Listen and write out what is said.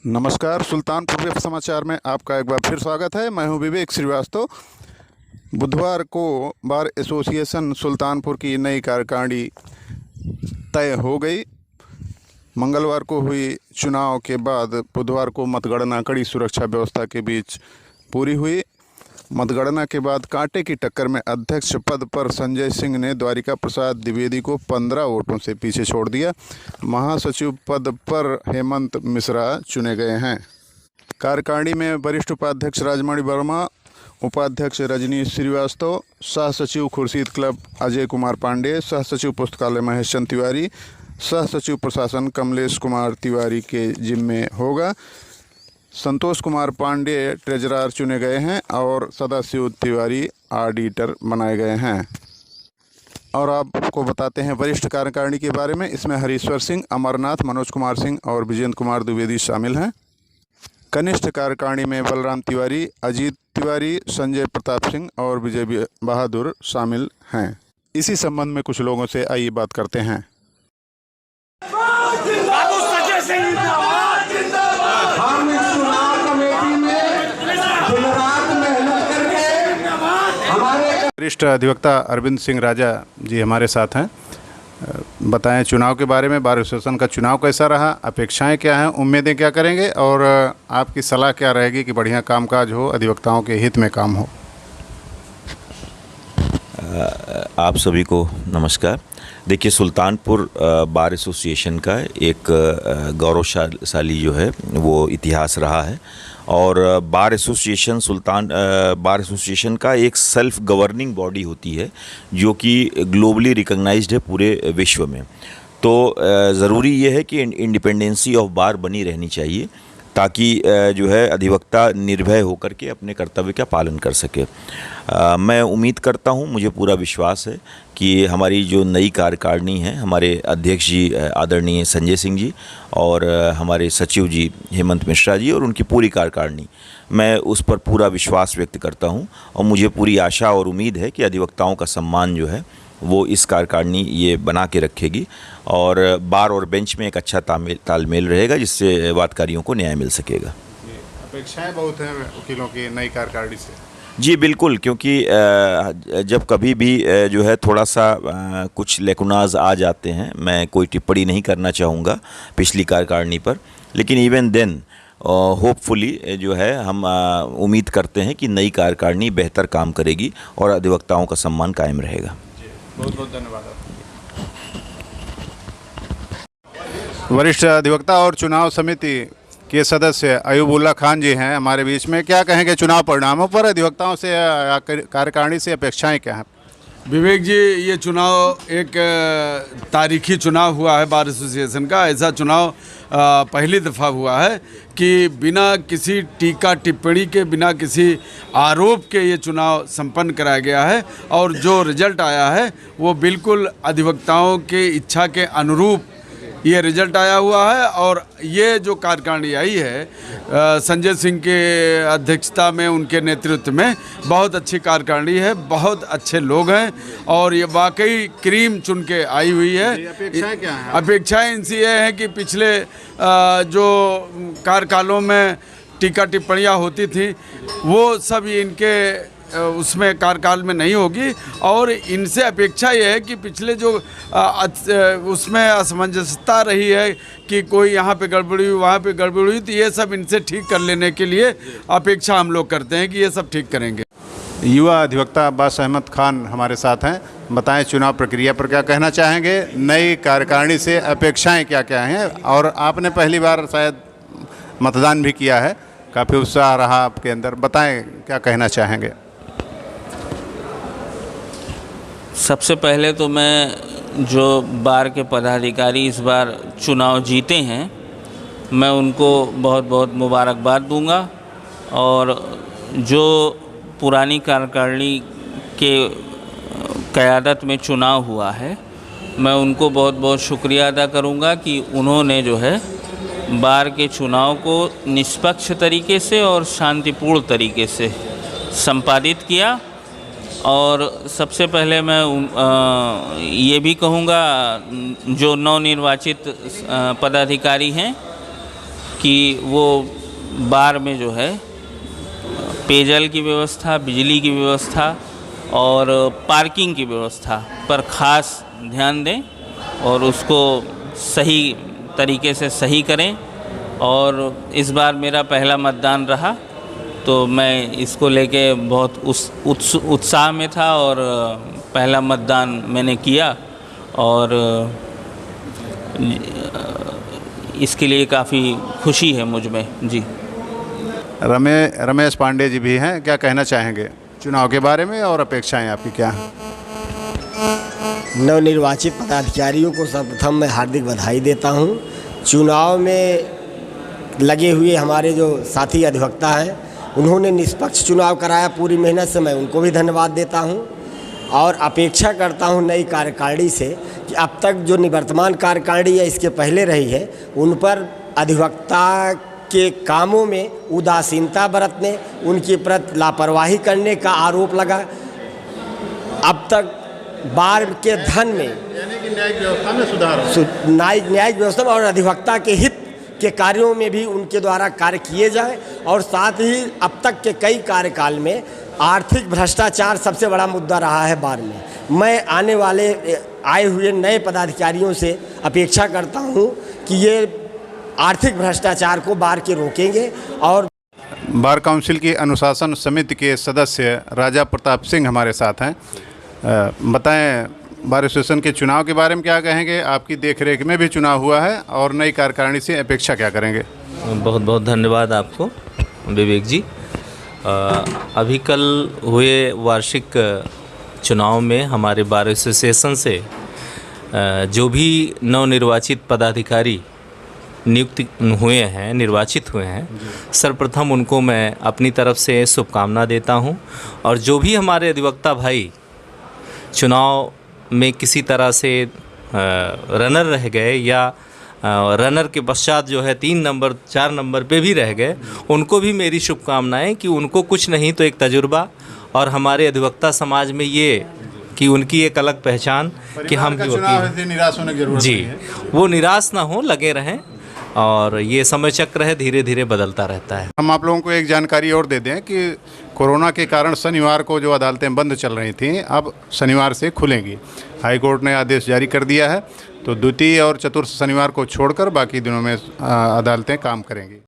नमस्कार, सुल्तानपुर वेब समाचार में आपका एक बार फिर स्वागत है। मैं हूं विवेक श्रीवास्तव। बुधवार को बार एसोसिएशन सुल्तानपुर की नई कार्यकारिणी तय हो गई। मंगलवार को हुई चुनाव के बाद बुधवार को मतगणना कड़ी सुरक्षा व्यवस्था के बीच पूरी हुई। मतगणना के बाद कांटे की टक्कर में अध्यक्ष पद पर संजय सिंह ने द्वारिका प्रसाद द्विवेदी को 15 वोटों से पीछे छोड़ दिया। महासचिव पद पर हेमंत मिश्रा चुने गए हैं। कार्यकारिणी में वरिष्ठ उपाध्यक्ष राजमणि वर्मा, उपाध्यक्ष रजनीश श्रीवास्तव, सह सचिव खुर्शीद क्लब अजय कुमार पांडे, सह सचिव पुस्तकालय महेश चंद तिवारी, सह सचिव प्रशासन कमलेश कुमार तिवारी के जिम्मे होगा। संतोष कुमार पांडे ट्रेजरर चुने गए हैं और सदाशिव तिवारी ऑडिटर बनाए गए हैं। और आपको बताते हैं वरिष्ठ कार्यकारिणी के बारे में। इसमें हरीश्वर सिंह, अमरनाथ, मनोज कुमार सिंह और विजेंद्र कुमार द्विवेदी शामिल हैं। कनिष्ठ कार्यकारिणी में बलराम तिवारी, अजीत तिवारी, संजय प्रताप सिंह और विजय बहादुर शामिल हैं। इसी संबंध में कुछ लोगों से आइए बात करते हैं। वरिष्ठ अधिवक्ता अरविंद सिंह राजा जी हमारे साथ हैं। बताएं चुनाव के बारे में। बार एसोसिएशन का चुनाव कैसा रहा, अपेक्षाएं क्या हैं, उम्मीदें क्या करेंगे और आपकी सलाह क्या रहेगी कि बढ़िया कामकाज हो, अधिवक्ताओं के हित में काम हो। आप सभी को नमस्कार। देखिए, सुल्तानपुर बार एसोसिएशन का एक गौरवशाली जो है वो इतिहास रहा है और बार एसोसिएशन का एक सेल्फ गवर्निंग बॉडी होती है जो कि ग्लोबली रिकॉग्नाइज्ड है पूरे विश्व में। तो ज़रूरी ये है कि इंडिपेंडेंसी ऑफ बार बनी रहनी चाहिए ताकि जो है अधिवक्ता निर्भय होकर के अपने कर्तव्य का पालन कर सके। मैं उम्मीद करता हूँ, मुझे पूरा विश्वास है कि हमारी जो नई कार्यकारिणी है, हमारे अध्यक्ष जी आदरणीय संजय सिंह जी और हमारे सचिव जी हेमंत मिश्रा जी और उनकी पूरी कार्यकारिणी, मैं उस पर पूरा विश्वास व्यक्त करता हूँ और मुझे पूरी आशा और उम्मीद है कि अधिवक्ताओं का सम्मान जो है वो इस कार्यकारिणी ये बना के रखेगी और बार और बेंच में एक अच्छा तालमेल रहेगा जिससे वादकारियों को न्याय मिल सकेगा। अपेक्षाएं बहुत हैं वकीलों की नई कार्यकारिणी से। जी बिल्कुल, क्योंकि जब कभी भी जो है थोड़ा सा कुछ लेकुनाज आ जाते हैं, मैं कोई टिप्पणी नहीं करना चाहूँगा पिछली कार्यकारिणी पर, लेकिन इवन देन होपफुली जो है हम उम्मीद करते हैं कि नई कार्यकारिणी बेहतर काम करेगी और अधिवक्ताओं का सम्मान कायम रहेगा। बहुत बहुत धन्यवाद। वरिष्ठ अधिवक्ता और चुनाव समिति के सदस्य अयूबुल्ला खान जी हैं हमारे बीच में। क्या कहेंगे चुनाव परिणामों पर, अधिवक्ताओं से कार्यकारिणी से अपेक्षाएं क्या हैं? विवेक जी, ये चुनाव एक तारीखी चुनाव हुआ है बार एसोसिएशन का। ऐसा चुनाव पहली दफ़ा हुआ है कि बिना किसी टीका टिप्पणी के, बिना किसी आरोप के ये चुनाव संपन्न कराया गया है और जो रिजल्ट आया है वो बिल्कुल अधिवक्ताओं के इच्छा के अनुरूप ये रिजल्ट आया हुआ है। और ये जो कार्यकारिणी आई है संजय सिंह के अध्यक्षता में, उनके नेतृत्व में बहुत अच्छी कार्यकारिणी है, बहुत अच्छे लोग हैं और ये वाकई क्रीम चुन के आई हुई है। अपेक्षाएं क्या हैं? अपेक्षाएं इनसे ये हैं कि पिछले जो कार्यकालों में टीका टिप्पणियाँ होती थी वो सब इनके उसमें कार्यकाल में नहीं होगी और इनसे अपेक्षा ये है कि पिछले जो उसमें असमंजसता रही है कि कोई यहाँ पे गड़बड़ी हुई, वहाँ पे गड़बड़ी हुई, तो ये सब इनसे ठीक कर लेने के लिए अपेक्षा हम लोग करते हैं कि ये सब ठीक करेंगे। युवा अधिवक्ता अब्बास अहमद खान हमारे साथ हैं। बताएं चुनाव प्रक्रिया पर क्या कहना चाहेंगे, नई कार्यकारिणी से अपेक्षाएं क्या क्या हैं और आपने पहली बार शायद मतदान भी किया है, काफ़ी उत्साह रहा आपके अंदर, बताएं क्या कहना चाहेंगे? सबसे पहले तो मैं जो बार के पदाधिकारी इस बार चुनाव जीते हैं, मैं उनको बहुत बहुत मुबारकबाद दूंगा और जो पुरानी कार्यकारिणी के क़यादत में चुनाव हुआ है, मैं उनको बहुत बहुत शुक्रिया अदा करूंगा कि उन्होंने जो है बार के चुनाव को निष्पक्ष तरीके से और शांतिपूर्ण तरीके से संपादित किया। और सबसे पहले मैं ये भी कहूँगा जो नवनिर्वाचित पदाधिकारी हैं कि वो बार में जो है पेयजल की व्यवस्था, बिजली की व्यवस्था और पार्किंग की व्यवस्था पर ख़ास ध्यान दें और उसको सही तरीके से सही करें। और इस बार मेरा पहला मतदान रहा तो मैं इसको लेके बहुत उत्साह में था और पहला मतदान मैंने किया और इसके लिए काफ़ी खुशी है मुझ में जी। रमेश पांडे जी भी हैं, क्या कहना चाहेंगे चुनाव के बारे में और अपेक्षाएं आपकी क्या हैं? नवनिर्वाचित पदाधिकारियों को सर्वप्रथम मैं हार्दिक बधाई देता हूं। चुनाव में लगे हुए हमारे जो साथी अधिवक्ता हैं उन्होंने निष्पक्ष चुनाव कराया पूरी मेहनत से, मैं उनको भी धन्यवाद देता हूं और अपेक्षा करता हूं नई कार्यकारिणी से कि अब तक जो निवर्तमान कार्यकारिणी या इसके पहले रही है उन पर अधिवक्ता के कामों में उदासीनता बरतने, उनके प्रति लापरवाही करने का आरोप लगा। अब तक बार के धन में यानी कि न्यायिक व्यवस्था में सुधार हो। न्यायिक व्यवस्था और अधिवक्ता के हित के कार्यों में भी उनके द्वारा कार्य किए जाए और साथ ही अब तक के कई कार्यकाल में आर्थिक भ्रष्टाचार सबसे बड़ा मुद्दा रहा है बार में। मैं आने वाले आए हुए नए पदाधिकारियों से अपेक्षा करता हूं कि ये आर्थिक भ्रष्टाचार को बार के रोकेंगे। और बार काउंसिल की अनुशासन समिति के सदस्य राजा प्रताप सिंह हमारे साथ हैं। बताएं बार एसोसिएशन के चुनाव के बारे में क्या कहेंगे? आपकी देखरेख में भी चुनाव हुआ है और नई कार्यकारिणी से अपेक्षा क्या करेंगे? बहुत बहुत धन्यवाद आपको विवेक जी। अभी कल हुए वार्षिक चुनाव में हमारे बार एसोसिएशन से जो भी नवनिर्वाचित पदाधिकारी नियुक्त हुए हैं, निर्वाचित हुए हैं, सर्वप्रथम उनको मैं अपनी तरफ से शुभकामना देता हूं। और जो भी हमारे अधिवक्ता भाई चुनाव में किसी तरह से रनर रह गए या रनर के पश्चात जो है 3 नंबर 4 नंबर पे भी रह गए, उनको भी मेरी शुभकामनाएं कि उनको कुछ नहीं तो एक तजुर्बा और हमारे अधिवक्ता समाज में ये कि उनकी एक अलग पहचान कि हम भी वकील निराश होने की जरूरत जी, नहीं है। वो निराश ना हो, लगे रहें और ये समय चक्र है, धीरे धीरे बदलता रहता है। हम आप लोगों को एक जानकारी और दे दें कि कोरोना के कारण शनिवार को जो अदालतें बंद चल रही थीं अब शनिवार से खुलेंगी। हाई कोर्ट ने आदेश जारी कर दिया है, तो द्वितीय और चतुर्थ शनिवार को छोड़कर बाकी दिनों में अदालतें काम करेंगी।